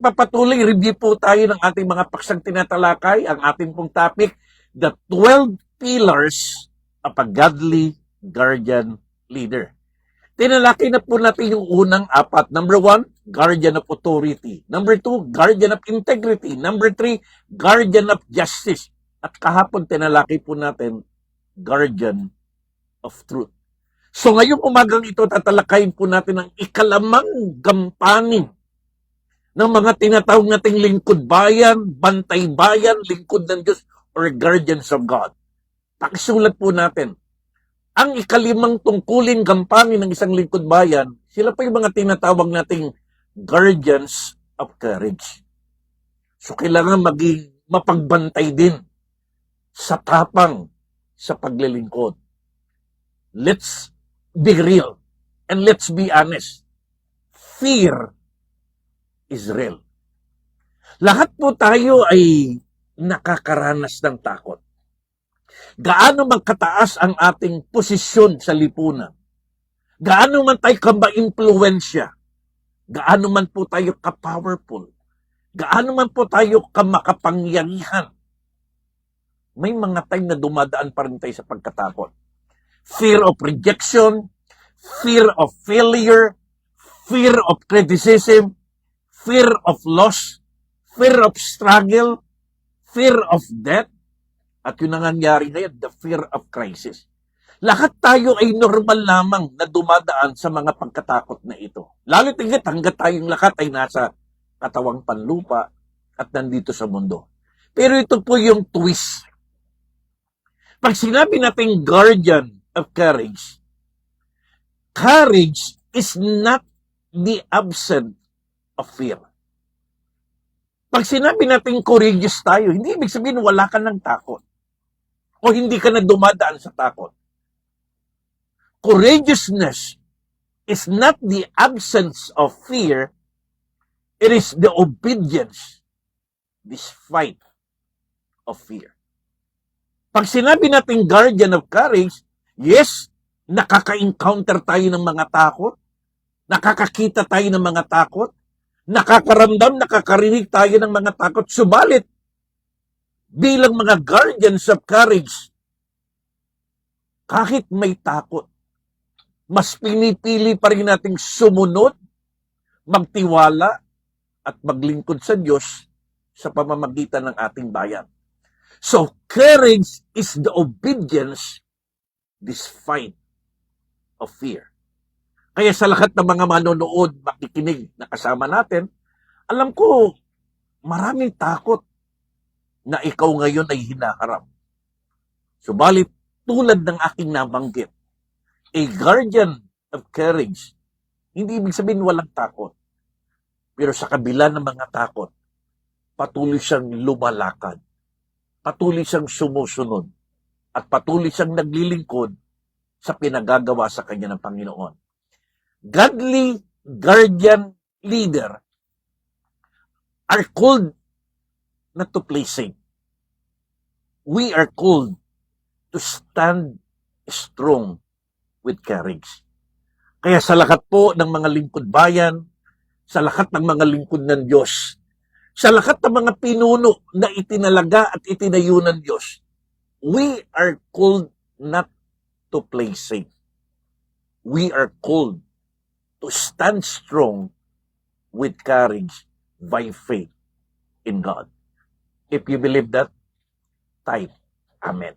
papatuloy, review po tayo ng ating mga paksang tinatalakay. Ang ating pong topic, the 12 pillars of a godly guardian leader. Tinalakay na po natin yung unang apat. Number 1, guardian of authority. Number 2, guardian of integrity. Number 3, guardian of justice. At kahapon tinalakay po natin, guardian of truth. So ngayong umagang ito, tatalakayin po natin ang ikalamang gampanin ng mga tinatawag nating lingkod bayan, bantay bayan, lingkod ng Diyos, or guardians of God. Pakisulat po natin. Ang ikalimang tungkulin gampanin ng isang lingkod bayan, sila pa yung mga tinatawag nating guardians of courage. So kailangan maging mapagbantay din sa tapang sa paglilingkod. Let's be real and let's be honest. Fear is real. Lahat po tayo ay nakakaranas ng takot. Gaano man kataas ang ating posisyon sa lipunan, gaano man tayo ka-impluwensya, gaano man po tayo ka-powerful, gaano man po tayo ka-makapangyarihan, may mga time na dumadaan pa rin tayo sa pagkatakot. Fear of rejection, fear of failure, fear of criticism, fear of loss, fear of struggle, fear of death, at yun ang nangyari ngayon, the fear of crisis. Lahat tayo ay normal lamang na dumadaan sa mga pagkatakot na ito. Lalo tingit hanggat tayong lahat ay nasa katawang panlupa at nandito sa mundo. Pero ito po yung twist. Pag sinabi natin guardian of courage, courage is not the absence of fear. Pag sinabi natin courageous tayo, hindi ibig sabihin wala ka ng takot o hindi ka na dumadaan sa takot. Courageousness is not the absence of fear, it is the obedience despite of fear. Pag sinabi natin guardian of courage, yes, nakaka-encounter tayo ng mga takot, nakakakita tayo ng mga takot, nakakaramdam, nakakarinig tayo ng mga takot, subalit, bilang mga guardians of courage, kahit may takot, mas pinipili pa rin nating sumunod, magtiwala, at maglingkod sa Diyos sa pamamagitan ng ating bayan. So, courage is the obedience despite of fear. Kaya sa lahat ng mga manonood, makikinig na kasama natin, alam ko, maraming takot na ikaw ngayon ay hinaharap. Subalit, tulad ng aking nabanggit, a guardian of courage, hindi ibig sabihin walang takot. Pero sa kabila ng mga takot, patuloy siyang lumalakad, patuloy siyang sumusunod, at patuloy siyang naglilingkod sa pinagagawa sa kanya ng Panginoon. Godly guardian leader are called not to play safe. We are called to stand strong with courage. Kaya sa lahat po ng mga lingkod bayan, sa lahat ng mga lingkod ng Diyos, sa lahat ng mga pinuno na itinalaga at itinayo ng Diyos, we are called not to play safe. We are called to stand strong with courage by faith in God. If you believe that, type Amen.